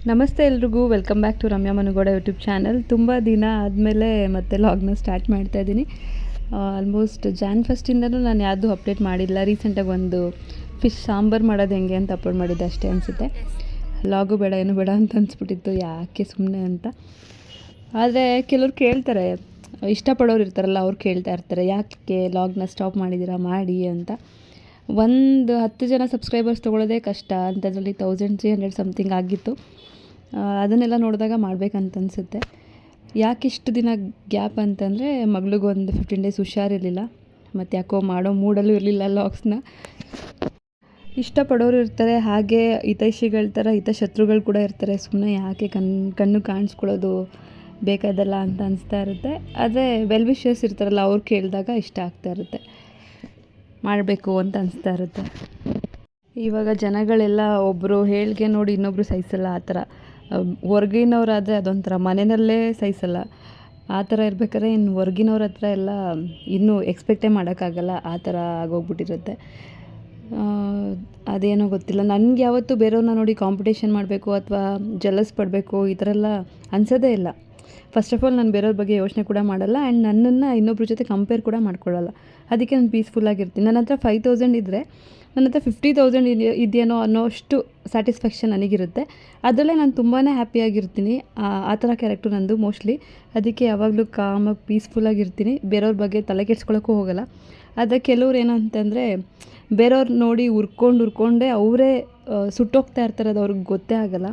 ನಮಸ್ತೆ ಎಲ್ರಿಗೂ, welcome back to Ramya Manugowda YouTube channel. ತುಂಬ ದಿನ ಆದಮೇಲೆ ಮತ್ತೆ ಲಾಗ್ನ ಸ್ಟಾರ್ಟ್ ಮಾಡ್ತಾ ಇದ್ದೀನಿ. ಆಲ್ಮೋಸ್ಟ್ ಜಾನ್ ಫಸ್ಟಿಂದನೂ ನಾನು ಯಾವುದೂ ಅಪ್ಡೇಟ್ ಮಾಡಿಲ್ಲ. ರೀಸೆಂಟಾಗಿ ಒಂದು ಫಿಶ್ ಸಾಂಬಾರು ಮಾಡೋದು ಹೆಂಗೆ ಅಂತ ಅಪ್ಲೋಡ್ ಮಾಡಿದ್ದೆ ಅಷ್ಟೇ ಅನಿಸುತ್ತೆ. ಲಾಗು ಬೇಡ ಏನು ಬೇಡ ಅಂತ ಅನಿಸ್ಬಿಟ್ಟಿತ್ತು, ಯಾಕೆ ಸುಮ್ಮನೆ ಅಂತ. ಆದರೆ ಕೆಲವ್ರು ಕೇಳ್ತಾರೆ, ಇಷ್ಟಪಡೋರು ಇರ್ತಾರಲ್ಲ, ಅವ್ರು ಕೇಳ್ತಾ ಇರ್ತಾರೆ ಯಾಕೆ ಲಾಗ್ನ ಸ್ಟಾಪ್ ಮಾಡಿದ್ದೀರಾ, ಮಾಡಿ ಅಂತ. ಒಂದು 10 ಜನ ಸಬ್ಸ್ಕ್ರೈಬರ್ಸ್ ತೊಗೊಳ್ಳೋದೇ ಕಷ್ಟ, ಅಂಥದ್ರಲ್ಲಿ 1300 ಸಮಥಿಂಗ್ ಆಗಿತ್ತು. ಅದನ್ನೆಲ್ಲ ನೋಡಿದಾಗ ಮಾಡಬೇಕಂತ ಅನಿಸುತ್ತೆ. ಯಾಕೆ ಇಷ್ಟು ದಿನ ಗ್ಯಾಪ್ ಅಂತಂದರೆ, ಮಗಳಿಗೊಂದು 15 ಡೇಸ್ ಹುಷಾರಿರಲಿಲ್ಲ, ಮತ್ತು ಯಾಕೋ ಮಾಡೋ ಮೂಡಲ್ಲೂ ಇರಲಿಲ್ಲ ಲಾಗ್ಸ್ನ. ಇಷ್ಟಪಡೋರು ಇರ್ತಾರೆ, ಹಾಗೆ ಹಿತೈಷಿಗಳ ಥರ ಹಿತಶತ್ರುಗಳು ಕೂಡ ಇರ್ತಾರೆ. ಸುಮ್ಮನೆ ಯಾಕೆ ಕಣ್ಣು ಕಾಣಿಸ್ಕೊಳ್ಳೋದು ಬೇಕಾದಲ್ಲ ಅಂತ ಅನಿಸ್ತಾ ಇರುತ್ತೆ. ಆದರೆ ವೆಲ್ ವಿಷರ್ಸ್ ಇರ್ತಾರಲ್ಲ, ಅವ್ರು ಕೇಳಿದಾಗ ಇಷ್ಟ ಆಗ್ತಾ ಇರುತ್ತೆ, ಮಾಡಬೇಕು ಅಂತ ಅನಿಸ್ತಾ ಇರುತ್ತೆ. ಇವಾಗ ಜನಗಳೆಲ್ಲ ಒಬ್ಬರು ಹೇಳಿಗೆ ನೋಡಿ ಇನ್ನೊಬ್ಬರು ಸಹಿಸಲ್ಲ, ಆ ಥರ. ಹೊರ್ಗಿನವರಾದರೆ ಅದೊಂಥರ, ಮನೆಯಲ್ಲೇ ಸಹಿಸಲ್ಲ, ಆ ಥರ ಇರ್ಬೇಕಾದ್ರೆ ಇನ್ನು ಹೊರ್ಗಿನವ್ರ ಹತ್ರ ಎಲ್ಲ ಇನ್ನೂ ಎಕ್ಸ್ಪೆಕ್ಟೇ ಮಾಡೋಕ್ಕಾಗಲ್ಲ, ಆ ಥರ ಆಗೋಗ್ಬಿಟ್ಟಿರುತ್ತೆ. ಅದೇನೋ ಗೊತ್ತಿಲ್ಲ, ನನಗೆ ಯಾವತ್ತೂ ಬೇರೆಯವ್ರನ್ನ ನೋಡಿ ಕಾಂಪಿಟೇಷನ್ ಮಾಡಬೇಕು ಅಥವಾ ಜಲಸ್ ಪಡಬೇಕು ಈ ಥರ ಎಲ್ಲ ಅನಿಸೋದೇ ಇಲ್ಲ. ಫಸ್ಟ್ ಆಫ್ ಆಲ್ ನಾನು ಬೇರೆಯವ್ರ ಬಗ್ಗೆ ಯೋಚನೆ ಕೂಡ ಮಾಡಲ್ಲ, ಆ್ಯಂಡ್ ನನ್ನನ್ನು ಇನ್ನೊಬ್ರ ಜೊತೆ ಕಂಪೇರ್ ಕೂಡ ಮಾಡ್ಕೊಳ್ಳಲ್ಲ. ಅದಕ್ಕೆ ನಾನು ಪೀಸ್ಫುಲ್ಲಾಗಿರ್ತೀನಿ. ನನ್ನ ಹತ್ರ 5000 ಇದ್ದರೆ ನನ್ನ ಹತ್ರ 50,000 ಇದೆಯೇನೋ ಅನ್ನೋಷ್ಟು ಸ್ಯಾಟಿಸ್ಫ್ಯಾಕ್ಷನ್ ನನಗಿರುತ್ತೆ. ಅದರಲ್ಲೇ ನಾನು ತುಂಬಾ ಹ್ಯಾಪಿಯಾಗಿರ್ತೀನಿ. ಆ ಥರ ಕ್ಯಾರೆಕ್ಟ್ರು ನಂದು ಮೋಸ್ಟ್ಲಿ. ಅದಕ್ಕೆ ಯಾವಾಗಲೂ ಕಾಮಾಗಿ ಪೀಸ್ಫುಲ್ಲಾಗಿರ್ತೀನಿ, ಬೇರೆಯವ್ರ ಬಗ್ಗೆ ತಲೆ ಕೆಡ್ಸ್ಕೊಳ್ಳೋಕ್ಕೂ ಹೋಗಲ್ಲ. ಆದರೆ ಕೆಲವ್ರು ಏನಂತಂದರೆ, ಬೇರೆಯವ್ರು ನೋಡಿ ಉರ್ಕೊಂಡೇ ಅವರೇ ಸುಟ್ಟೋಗ್ತಾ ಇರ್ತಾರೆ, ಅದು ಅವ್ರಿಗೆ ಗೊತ್ತೇ ಆಗೋಲ್ಲ.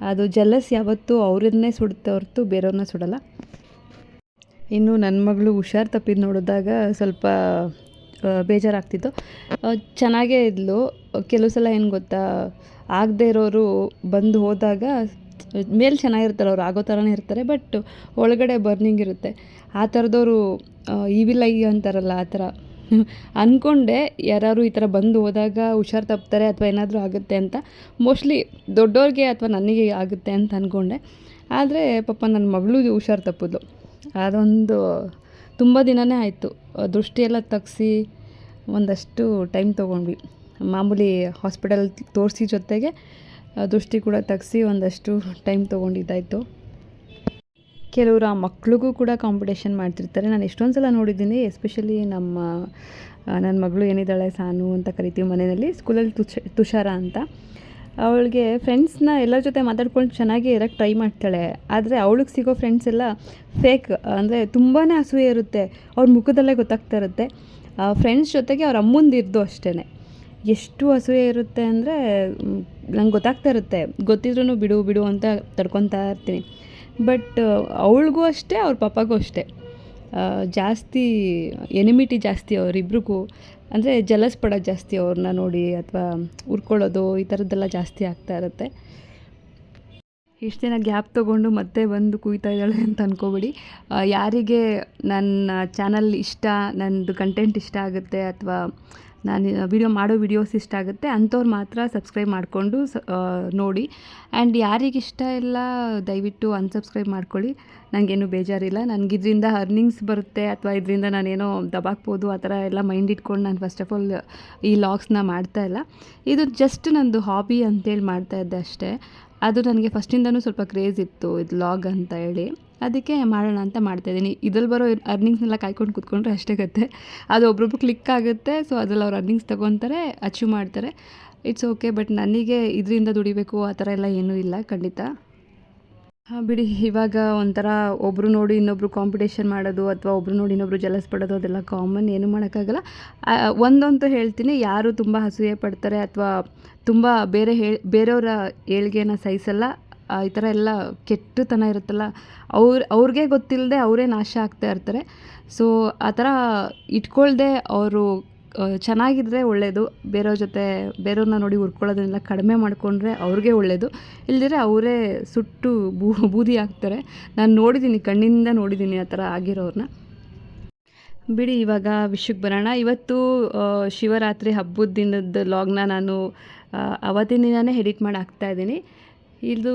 ಅದು ಜಲಸ್ ಯಾವತ್ತೂ ಅವ್ರನ್ನೇ ಸುಡುತ್ತೆ ಹೊರತು ಬೇರೆಯವ್ರನ್ನ ಸುಡಲ್ಲ. ಇನ್ನು ನನ್ನ ಮಗಳು ಹುಷಾರು ತಪ್ಪಿದ್ದು ನೋಡಿದಾಗ ಸ್ವಲ್ಪ ಬೇಜಾರಾಗ್ತಿತ್ತು. ಚೆನ್ನಾಗೇ ಇದ್ಲು. ಕೆಲವು ಸಲ ಏನು ಗೊತ್ತಾ, ಆಗದೇ ಇರೋರು ಬಂದು ಹೋದಾಗ ಮೇಲೆ ಚೆನ್ನಾಗಿರ್ತಾರೆ, ಅವ್ರು ಆಗೋ ಥರನೇ ಇರ್ತಾರೆ, ಬಟ್ ಒಳಗಡೆ ಬರ್ನಿಂಗ್ ಇರುತ್ತೆ. ಆ ಥರದವರು ಈವಿಲ್ ಐ ಅಂತಾರಲ್ಲ, ಆ ಥರ ಅಂದ್ಕೊಂಡೆ ಯಾರು ಈ ಥರ ಬಂದು ಹೋದಾಗ ಹುಷಾರು ತಪ್ತಾರೆ ಅಥವಾ ಏನಾದರೂ ಆಗುತ್ತೆ ಅಂತ. ಮೋಸ್ಟ್ಲಿ ದೊಡ್ಡವ್ರಿಗೆ ಅಥವಾ ನನಗೆ ಆಗುತ್ತೆ ಅಂತ ಅಂದ್ಕೊಂಡೆ. ಆದರೆ ಪಾಪ ನನ್ನ ಮಗಳು ಹುಷಾರು ತಪ್ಪಿದ್ಲು. ಅದೊಂದು ತುಂಬ ದಿನವೇ ಆಯಿತು. ದೃಷ್ಟಿಯೆಲ್ಲ ತೆಗ್ಸಿ ಒಂದಷ್ಟು ಟೈಮ್ ತೊಗೊಂಡ್ವಿ. ಮಾಮೂಲಿ ಹಾಸ್ಪಿಟಲ್ ತೋರಿಸಿ ಜೊತೆಗೆ ದೃಷ್ಟಿ ಕೂಡ ತೆಗ್ಸಿ ಒಂದಷ್ಟು ಟೈಮ್ ತೊಗೊಂಡಿದ್ದಾಯಿತು. ಕೆಲವರು ಆ ಮಕ್ಳಿಗೂ ಕೂಡ ಕಾಂಪಿಟೇಷನ್ ಮಾಡ್ತಿರ್ತಾರೆ. ನಾನು ಎಷ್ಟೊಂದು ಸಲ ನೋಡಿದ್ದೀನಿ. ಎಸ್ಪೆಷಲಿ ನನ್ನ ಮಗಳು ಏನಿದ್ದಾಳೆ, ಸಾನು ಅಂತ ಕರಿತೀವಿ ಮನೆಯಲ್ಲಿ, ಸ್ಕೂಲಲ್ಲಿ ತುಷಾರ ಅಂತ. ಅವಳಿಗೆ ಫ್ರೆಂಡ್ಸ್ನ ಎಲ್ಲರ ಜೊತೆ ಮಾತಾಡ್ಕೊಂಡು ಚೆನ್ನಾಗಿ ಇರೋಕ್ಕೆ ಟ್ರೈ ಮಾಡ್ತಾಳೆ. ಆದರೆ ಅವಳಿಗೆ ಸಿಗೋ ಫ್ರೆಂಡ್ಸ್ ಎಲ್ಲ ಫೇಕ್, ಅಂದರೆ ತುಂಬಾ ಅಸೂಯೆ ಇರುತ್ತೆ, ಅವ್ರ ಮುಖದಲ್ಲೇ ಗೊತ್ತಾಗ್ತಾ ಇರುತ್ತೆ. ಫ್ರೆಂಡ್ಸ್ ಜೊತೆಗೆ ಅವ್ರ ಅಮ್ಮಂದು ಇರ್ದು ಅಷ್ಟೇ, ಎಷ್ಟು ಅಸೂಯೆ ಇರುತ್ತೆ ಅಂದರೆ ನಂಗೆ ಗೊತ್ತಾಗ್ತಾ ಇರುತ್ತೆ. ಗೊತ್ತಿದ್ರೂ ಬಿಡು ಅಂತ ತಡ್ಕೊತಾ ಇರ್ತೀನಿ. ಬಟ್ ಅವಳಿಗೂ ಅಷ್ಟೇ, ಅವ್ರ ಪಾಪಾಗೂ ಅಷ್ಟೇ, ಜಾಸ್ತಿ ಎನಿಮಿಟಿ ಜಾಸ್ತಿ ಅವರಿಬ್ರಿಗೂ. ಅಂದರೆ ಜಲಸ್ ಪಡೋದು ಜಾಸ್ತಿ ಅವ್ರನ್ನ ನೋಡಿ, ಅಥವಾ ಉರ್ಕೊಳ್ಳೋದು ಈ ಥರದ್ದೆಲ್ಲ ಜಾಸ್ತಿ ಆಗ್ತಾ ಇರುತ್ತೆ. ಇಷ್ಟು ದಿನ ಗ್ಯಾಪ್ ತೊಗೊಂಡು ಮತ್ತೆ ಬಂದು ಕುಯ್ತಾ ಇದ್ದಾಳೆ ಅಂತ ಅಂದ್ಕೋಬೇಡಿ. ಯಾರಿಗೆ ನನ್ನ ಚಾನಲ್ ಇಷ್ಟ, ನನ್ನದು ಕಂಟೆಂಟ್ ಇಷ್ಟ ಆಗುತ್ತೆ, ಅಥವಾ ನಾನು ಮಾಡೋ ವಿಡಿಯೋಸ್ ಇಷ್ಟ ಆಗುತ್ತೆ ಅಂಥವ್ರು ಮಾತ್ರ ಸಬ್ಸ್ಕ್ರೈಬ್ ಮಾಡಿಕೊಂಡು ನೋಡಿ. ಆ್ಯಂಡ್ ಯಾರಿಗಿಷ್ಟ ಇಲ್ಲ ದಯವಿಟ್ಟು ಅನ್ಸಬ್ಸ್ಕ್ರೈಬ್ ಮಾಡ್ಕೊಳ್ಳಿ, ನನಗೇನು ಬೇಜಾರಿಲ್ಲ. ನನಗಿದ್ರಿಂದ ಅರ್ನಿಂಗ್ಸ್ ಬರುತ್ತೆ ಅಥವಾ ಇದರಿಂದ ನಾನೇನೋ ದಬಾಕ್ಬೋದು ಆ ಥರ ಎಲ್ಲ ಮೈಂಡ್ ಇಟ್ಕೊಂಡು ನಾನು ಫಸ್ಟ್ ಆಫ್ ಆಲ್ ಈ ಲಾಗ್ಸ್ನ ಮಾಡ್ತಾಯಿಲ್ಲ. ಇದು ಜಸ್ಟ್ ನಂದು ಹಾಬಿ ಅಂತೇಳಿ ಮಾಡ್ತಾಯಿದ್ದೆ ಅಷ್ಟೇ. ಅದು ನನಗೆ ಫಸ್ಟಿಂದನೂ ಸ್ವಲ್ಪ ಕ್ರೇಜ್ ಇತ್ತು, ಇದು ಲಾಗ್ ಅಂತ ಹೇಳಿ. ಅದಕ್ಕೆ ಮಾಡೋಣ ಅಂತ ಮಾಡ್ತಾಯಿದ್ದೀನಿ. ಇದ್ರಲ್ಲಿ ಬರೋ ಅರ್ನಿಂಗ್ಸ್ನೆಲ್ಲ ಕಾಯ್ಕೊಂಡು ಕೂತ್ಕೊಂಡ್ರೆ ಅಷ್ಟೇ ಕತೆ. ಅದು ಒಬ್ರೊಬ್ರು ಕ್ಲಿಕ್ ಆಗುತ್ತೆ, ಸೊ ಅದ್ರಲ್ಲಿ ಅವ್ರು ಅರ್ನಿಂಗ್ಸ್ ತೊಗೊತಾರೆ, ಅಚೀವ್ ಮಾಡ್ತಾರೆ, ಇಟ್ಸ್ ಓಕೆ. ಬಟ್ ನನಗೆ ಇದರಿಂದ ದುಡಿಬೇಕು ಆ ಥರ ಎಲ್ಲ ಏನೂ ಇಲ್ಲ, ಖಂಡಿತ. ಬಿಡಿ, ಇವಾಗ ಒಂಥರ ಒಬ್ಬರು ನೋಡಿ ಇನ್ನೊಬ್ರು ಕಾಂಪಿಟೇಷನ್ ಮಾಡೋದು ಅಥವಾ ಒಬ್ಬರು ನೋಡಿ ಇನ್ನೊಬ್ರು ಜಲಸ್ ಪಡೋದು ಅದೆಲ್ಲ ಕಾಮನ್, ಏನೂ ಮಾಡೋಕ್ಕಾಗಲ್ಲ. ಒಂದಂತೂ ಹೇಳ್ತೀನಿ, ಯಾರು ತುಂಬ ಅಸೂಯೆ ಪಡ್ತಾರೆ ಅಥವಾ ತುಂಬ ಬೇರೆಯವರ ಏಳಿಗೆನ ಸಹಿಸಲ್ಲ, ಈ ಥರ ಎಲ್ಲ ಕೆಟ್ಟತನ ಇರುತ್ತಲ್ಲ, ಅವ್ರಿಗೆ ಗೊತ್ತಿಲ್ಲದೆ ಅವರೇ ನಾಶ ಆಗ್ತಾ ಇರ್ತಾರೆ. ಸೊ ಆ ಥರ ಇಟ್ಕೊಳ್ದೆ ಅವರು ಚೆನ್ನಾಗಿದ್ದರೆ ಒಳ್ಳೆಯದು. ಬೇರೆಯವ್ರನ್ನ ನೋಡಿ ಉರ್ಕೊಳ್ಳೋದನ್ನೆಲ್ಲ ಕಡಿಮೆ ಮಾಡಿಕೊಂಡ್ರೆ ಅವ್ರಿಗೆ ಒಳ್ಳೆಯದು. ಇಲ್ದಿರೆ ಅವರೇ ಸುಟ್ಟು ಬೂದಿ ಆಗ್ತಾರೆ. ನಾನು ನೋಡಿದ್ದೀನಿ, ಕಣ್ಣಿಂದ ನೋಡಿದ್ದೀನಿ ಆ ಥರ ಆಗಿರೋರನ್ನ. ಬಿಡಿ, ಇವಾಗ ವಿಷಯಕ್ಕೆ ಬರೋಣ. ಇವತ್ತು ಶಿವರಾತ್ರಿ ಹಬ್ಬದ ದಿನದ ಲಾಗ್ನ ನಾನು ಅವತ್ತಿನ ದಿನವೇ ಎಡಿಟ್ ಮಾಡಿ ಹಾಕ್ತಾಯಿದ್ದೀನಿ. ಇದು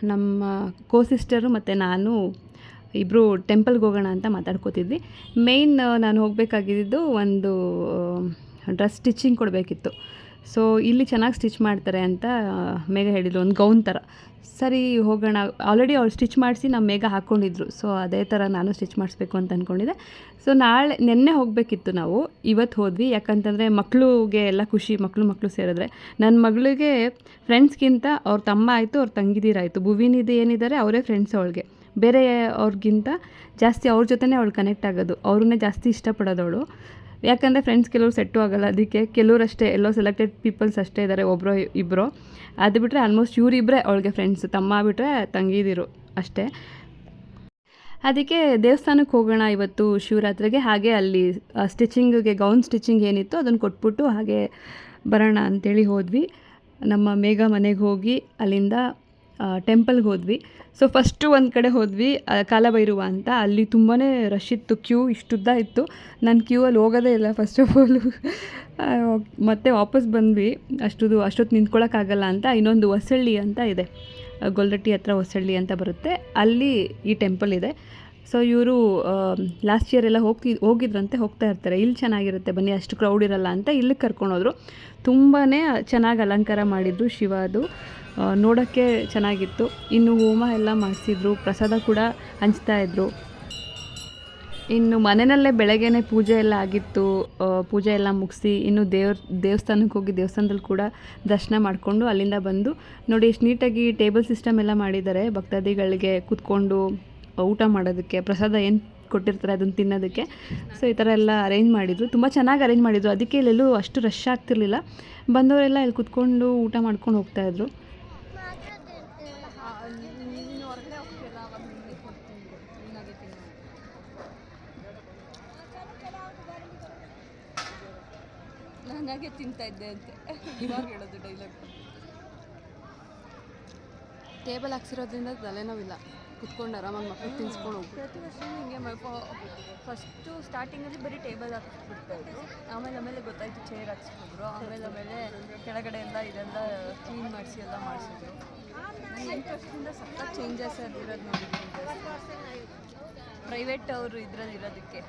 ನಮ್ಮ ಸಿಸ್ಟರು ಮತ್ತು ನಾನು ಇಬ್ಬರು ಟೆಂಪಲ್ಗೆ ಹೋಗೋಣ ಅಂತ ಮಾತಾಡ್ಕೋತಿದ್ವಿ. ಮೇಯ್ನ್ ನಾನು ಹೋಗಬೇಕಾಗಿದ್ದು ಒಂದು ಡ್ರೆಸ್ ಸ್ಟಿಚಿಂಗ್ ಕೊಡಬೇಕಿತ್ತು. ಸೊ ಇಲ್ಲಿ ಚೆನ್ನಾಗಿ ಸ್ಟಿಚ್ ಮಾಡ್ತಾರೆ ಅಂತ ಮೇಘ ಹೇಳಿದ್ರು, ಒಂದು ಗೌನ್ ಥರ. ಸರಿ ಹೋಗೋಣ, ಆಲ್ರೆಡಿ ಅವ್ರು ಸ್ಟಿಚ್ ಮಾಡಿಸಿ ನಮ್ಮ ಮೇಘ ಹಾಕ್ಕೊಂಡಿದ್ರು. ಸೊ ಅದೇ ಥರ ನಾನು ಸ್ಟಿಚ್ ಮಾಡಿಸ್ಬೇಕು ಅಂತ ಅಂದ್ಕೊಂಡಿದ್ದೆ. ಸೊ ನೆನ್ನೆ ಹೋಗಬೇಕಿತ್ತು ನಾವು, ಇವತ್ತು ಹೋದ್ವಿ. ಯಾಕಂತಂದರೆ ಮಕ್ಕಳಿಗೆ ಎಲ್ಲ ಖುಷಿ, ಮಕ್ಕಳು ಸೇರಿದ್ರೆ. ನನ್ನ ಮಗಳಿಗೆ ಫ್ರೆಂಡ್ಸ್ಗಿಂತ ಅವ್ರ ತಮ್ಮ ಆಯಿತು, ಅವ್ರ ತಂಗಿದಿರಾಯಿತು, ಭುವಿನಿದು ಏನಿದ್ದಾರೆ ಅವರೇ ಫ್ರೆಂಡ್ಸ್ ಅವಳಿಗೆ. ಬೇರೆ ಅವ್ರಿಗಿಂತ ಜಾಸ್ತಿ ಅವ್ರ ಜೊತೆನೇ ಅವಳು ಕನೆಕ್ಟ್ ಆಗೋದು, ಅವ್ರನ್ನೇ ಜಾಸ್ತಿ ಇಷ್ಟಪಡೋದವಳು. ಯಾಕಂದರೆ ಫ್ರೆಂಡ್ಸ್ ಕೆಲವರು ಸೆಟ್ಟು ಆಗೋಲ್ಲ, ಅದಕ್ಕೆ ಕೆಲವರಷ್ಟೇ, ಎಲ್ಲೋ ಸೆಲೆಕ್ಟೆಡ್ ಪೀಪಲ್ಸ್ ಅಷ್ಟೇ ಇದ್ದಾರೆ, ಒಬ್ಬರು ಇಬ್ಬರು. ಅದು ಬಿಟ್ಟರೆ ಆಲ್ಮೋಸ್ಟ್ ಇವರಿಬ್ಬರೇ ಅವಳಿಗೆ ಫ್ರೆಂಡ್ಸ್, ತಮ್ಮ ಬಿಟ್ಟರೆ ತಂಗಿದಿರು ಅಷ್ಟೇ. ಅದಕ್ಕೆ ದೇವಸ್ಥಾನಕ್ಕೆ ಹೋಗೋಣ ಇವತ್ತು ಶಿವರಾತ್ರಿಗೆ, ಹಾಗೆ ಅಲ್ಲಿ ಸ್ಟಿಚಿಂಗಿಗೆ ಗೌನ್ ಸ್ಟಿಚಿಂಗ್ ಏನಿತ್ತು ಅದನ್ನು ಕೊಟ್ಬಿಟ್ಟು ಹಾಗೆ ಬರೋಣ ಅಂಥೇಳಿ ಹೋದ್ವಿ. ನಮ್ಮ ಮೇಘ ಮನೆಗೆ ಹೋಗಿ ಅಲ್ಲಿಂದ ಟೆಂಪಲ್ಗೆ ಹೋದ್ವಿ. ಸೊ ಫಸ್ಟು ಒಂದು ಕಡೆ ಹೋದ್ವಿ, ಕಾಲಭೈರವ ಅಂತ. ಅಲ್ಲಿ ತುಂಬಾ ರಶ್ ಇತ್ತು, ಕ್ಯೂ ಇಷ್ಟುದ್ದ ಇತ್ತು. ನಾನು ಕ್ಯೂವಲ್ಲಿ ಹೋಗೋದೇ ಇಲ್ಲ ಫಸ್ಟ್ ಆಫ್ ಆಲು. ಮತ್ತೆ ವಾಪಸ್ ಬಂದ್ವಿ, ಅಷ್ಟೊತ್ತು ನಿಂತ್ಕೊಳ್ಳೋಕ್ಕಾಗಲ್ಲ ಅಂತ. ಇನ್ನೊಂದು ಹೊಸಳ್ಳಿ ಅಂತ ಇದೆ, ಗೊಲ್ರಟ್ಟಿ ಹತ್ರ ಹೊಸಳ್ಳಿ ಅಂತ ಬರುತ್ತೆ, ಅಲ್ಲಿ ಈ ಟೆಂಪಲ್ ಇದೆ. ಸೊ ಇವರು ಲಾಸ್ಟ್ ಇಯರ್ ಎಲ್ಲ ಹೋಗಿದ್ರಂತೆ, ಹೋಗ್ತಾ ಇರ್ತಾರೆ. ಇಲ್ಲಿ ಚೆನ್ನಾಗಿರುತ್ತೆ ಬನ್ನಿ, ಅಷ್ಟು ಕ್ರೌಡ್ ಇರಲ್ಲ ಅಂತ ಇಲ್ಲಿಗೆ ಕರ್ಕೊಂಡೋದ್ರು. ತುಂಬಾ ಚೆನ್ನಾಗಿ ಅಲಂಕಾರ ಮಾಡಿದ್ರು ಶಿವ, ಅದು ನೋಡೋಕ್ಕೆ ಚೆನ್ನಾಗಿತ್ತು. ಇನ್ನು ಹೋಮ ಎಲ್ಲ ಮಾಡಿಸಿದ್ರು, ಪ್ರಸಾದ ಕೂಡ ಹಂಚ್ತಾಯಿದ್ರು. ಇನ್ನು ಮನೆಯಲ್ಲೇ ಬೆಳಗ್ಗೆನೇ ಪೂಜೆ ಎಲ್ಲ ಆಗಿತ್ತು. ಪೂಜೆ ಎಲ್ಲ ಮುಗಿಸಿ ಇನ್ನು ದೇವಸ್ಥಾನಕ್ಕೆ ಹೋಗಿ ದೇವಸ್ಥಾನದಲ್ಲಿ ಕೂಡ ದರ್ಶನ ಮಾಡಿಕೊಂಡು ಅಲ್ಲಿಂದ ಬಂದು ನೋಡಿ ಎಷ್ಟು ನೀಟಾಗಿ ಟೇಬಲ್ ಸಿಸ್ಟಮ್ ಎಲ್ಲ ಮಾಡಿದ್ದಾರೆ, ಭಕ್ತಾದಿಗಳಿಗೆ ಕೂತ್ಕೊಂಡು ಊಟ ಮಾಡೋದಕ್ಕೆ, ಪ್ರಸಾದ ಏನು ಕೊಟ್ಟಿರ್ತಾರೆ ಅದನ್ನು ತಿನ್ನೋದಕ್ಕೆ. ಸೊ ಈ ಥರ ಎಲ್ಲ ಅರೇಂಜ್ ಮಾಡಿದರು, ತುಂಬ ಚೆನ್ನಾಗಿ ಅರೇಂಜ್ ಮಾಡಿದರು. ಅದಕ್ಕೆ ಇಲ್ಲೆಲ್ಲೂ ಅಷ್ಟು ರಶ್ ಆಗ್ತಿರ್ಲಿಲ್ಲ, ಬಂದವರೆಲ್ಲ ಇಲ್ಲಿ ಕೂತ್ಕೊಂಡು ಊಟ ಮಾಡ್ಕೊಂಡು ಹೋಗ್ತಾಯಿದ್ರು. ನಾನಾಗೆ ತಿಂತಾ ಇದ್ದೆ ಅಂತೆ ಇವಾಗ ಹೇಳೋದು ಡೈಲಾಗ್. ಟೇಬಲ್ ಹಾಕ್ಸಿರೋದ್ರಿಂದ ತಲೆನೋವಿಲ್ಲ, ಕುತ್ಕೊಂಡು ಆರಾಮಾಗಿ ಮಕ್ಕಳು ತಿನ್ಸ್ಕೊಂಡು ಹೋಗಿ. ಪ್ರತಿ ವರ್ಷ ಹಿಂಗೆ ಫಸ್ಟು ಸ್ಟಾರ್ಟಿಂಗಲ್ಲಿ ಬರೀ ಟೇಬಲ್ ಹಾಕಿಸ್ಬಿಡ್ತಾಯಿದ್ರು, ಆಮೇಲೆ ಗೊತ್ತಾಯಿತು ಚೇರ್ ಹಾಕ್ಸ್ಬಿಟ್ಟಿದ್ರು, ಆಮೇಲೆ ಕೆಳಗಡೆ ಎಲ್ಲ ಇದೆಲ್ಲ ಕ್ಲೀನ್ ಮಾಡಿಸಿ ಎಲ್ಲ ಮಾಡಿಸಿದ್ರು. ನಾನು 8 ವರ್ಷದಿಂದ ಸಖತ್ ಚೇಂಜಸ್ ಇರೋದು ನೋಡಿದ್ದೀನಿ ಪ್ರೈವೇಟ್ ಅವರು ಇದ್ರಲ್ಲಿ ಇರೋದಕ್ಕೆ.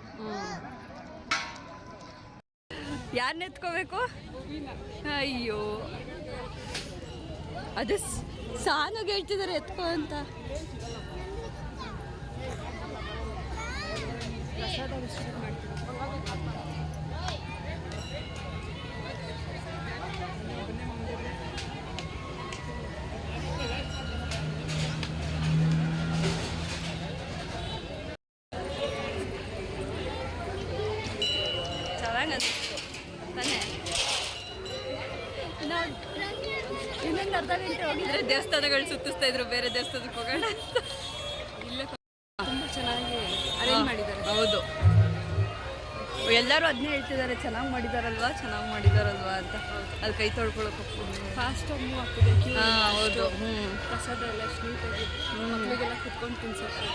ಯಾರನ್ನ ಎತ್ಕೋಬೇಕು? ಅಯ್ಯೋ, ಅದು ಸಾನಾಗ ಹೇಳ್ತಿದ್ದಾರೆ ಎತ್ಕೋ ಅಂತ. ಇನ್ನೊಂದು ಅರ್ಧ ಗಂಟೆ ಹೋಗಿದ್ರೆ ದೇವಸ್ಥಾನಗಳು ಸುತ್ತಿಸ್ತಾ ಇದ್ರು, ಬೇರೆ ದೇವಸ್ಥಾನಕ್ಕೆ ಹೋಗೋಣ ಅಂತ. ಇಲ್ಲೇ ತುಂಬ ಚೆನ್ನಾಗಿ ಅರೇಂಜ್ ಮಾಡಿದ್ದಾರೆ. ಹೌದು, ಎಲ್ಲರೂ ಅದನ್ನೇ ಹೇಳ್ತಿದ್ದಾರೆ, ಚೆನ್ನಾಗಿ ಮಾಡಿದಾರಲ್ವಾ ಅಂತ. ಅಲ್ಲಿ ಕೈ ತೊಳ್ಕೊಳಕ್ಕೆ ಹೋಗ್ತಿದ್ವಿ, ಫಾಸ್ಟಾಗಿ ಮೂವ್ ಆಗ್ತಿದೆ. ಹೌದು, ಪ್ರಸಾದ ಎಲ್ಲ ನೀಟಾಗಿ ಮಕ್ಕಳಿಗೆಲ್ಲ ಕುತ್ಕೊಂಡು ತಿನ್ಸೋಕೆ.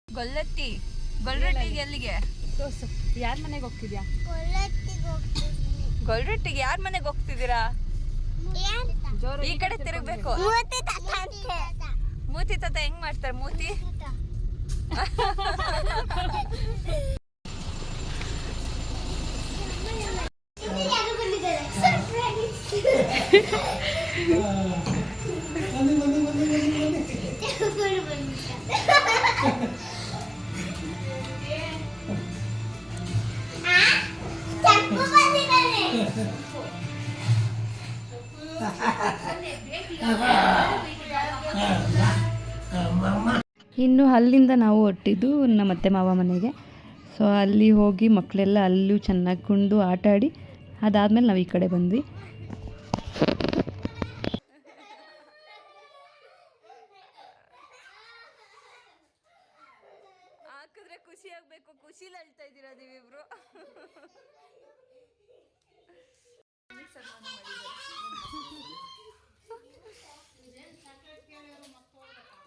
ಗೊಲ್ರಟ್ಟಿಗೆ ಎಲ್ಲಿಗೆ? ಯಾರ ಮನೆಗೆ ಹೋಗ್ತಿದ್ಯಾ? ಗೊಲ್ರಟ್ಟಿಗೆ ಯಾರ ಮನೆಗೆ ಹೋಗ್ತಿದ್ದೀರಾ? ಈ ಕಡೆ ತಿರುಗಬೇಕು. ಮೂತಿ ತಾತ ಹೆಂಗ್ ಮಾಡ್ತಾರೆ ಮೂತಿ? ಇನ್ನು ಅಲ್ಲಿಂದ ನಾವು ಹೊರಟಿದ್ದು ನಮ್ಮ ಅತ್ತೆ ಮಾವ ಮನೆಗೆ. ಸೊ ಅಲ್ಲಿ ಹೋಗಿ ಮಕ್ಕಳೆಲ್ಲ ಅಲ್ಲೂ ಚೆನ್ನಾಗಿ ಕುಂಡು ಆಟ ಆಡಿ ಅದಾದಮೇಲೆ ನಾವು ಈ ಕಡೆ ಬಂದ್ವಿ. ಹಾಕಿದ್ರೆ ಖುಷಿ ಆಗ್ಬೇಕು, ಖುಷಿಲಿ ಅಳ್ತಾ ಇದ್ದೀರಾ ನೀವಿಬ್ರು.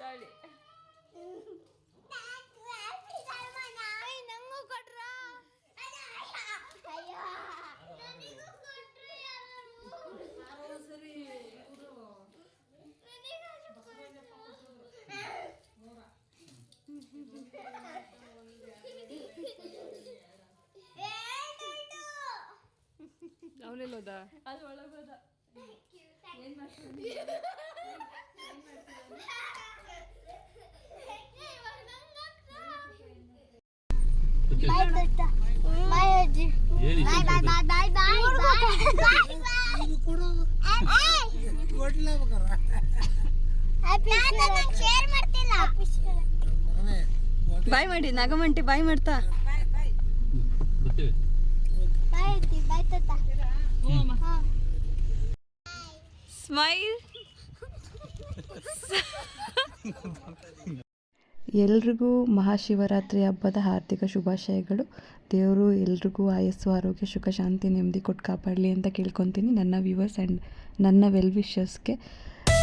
ತಾಳಿ ಒಳಗೋದ ಅದು ಒಳಗೋದ ಏನು ಮಾಡ್ತೀನಿ ಬಾಯ್ ಮಾಡಿ ನಾಗಮಂಟಿ ಬಾಯ್ ಮಾಡ್ತಾ ಸ್ಮೈಲ್. ಎಲ್ರಿಗೂ ಮಹಾಶಿವರಾತ್ರಿ ಹಬ್ಬದ ಹಾರ್ದಿಕ ಶುಭಾಶಯಗಳು. ದೇವರು ಎಲ್ರಿಗೂ ಆಯಸ್ಸು ಆರೋಗ್ಯ ಸುಖ ಶಾಂತಿ ನೆಮ್ಮದಿ ಕೊಟ್ಟು ಕಾಪಾಡಲಿ ಅಂತ ಕೇಳ್ಕೊತೀನಿ ನನ್ನ ವ್ಯೂವರ್ಸ್ ಆ್ಯಂಡ್ ನನ್ನ ವೆಲ್ ವಿಶರ್ಸ್ಗೆ.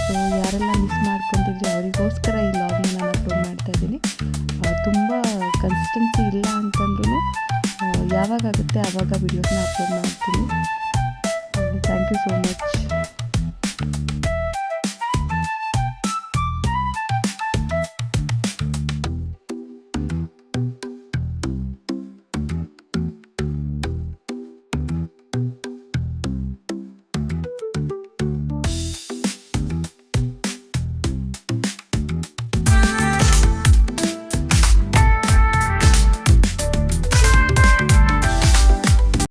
ಸೊ ಯಾರೆಲ್ಲ ಮಿಸ್ ಮಾಡ್ಕೊತಿದ್ರೆ ಅವರಿಗೋಸ್ಕರ ಈ ಲಾಗ್ನ ನಾನು ಅಪ್ಲೋಡ್ ಮಾಡ್ತಾಯಿದ್ದೀನಿ. ತುಂಬ ಕನ್ಸಿಸ್ಟೆನ್ಸಿ ಇಲ್ಲ ಅಂತಂದ್ರೂ ಯಾವಾಗುತ್ತೆ ಆವಾಗ ವೀಡಿಯೋಸ್ನ ಅಪ್ಲೋಡ್ ಮಾಡ್ತೀನಿ. Thank you so much.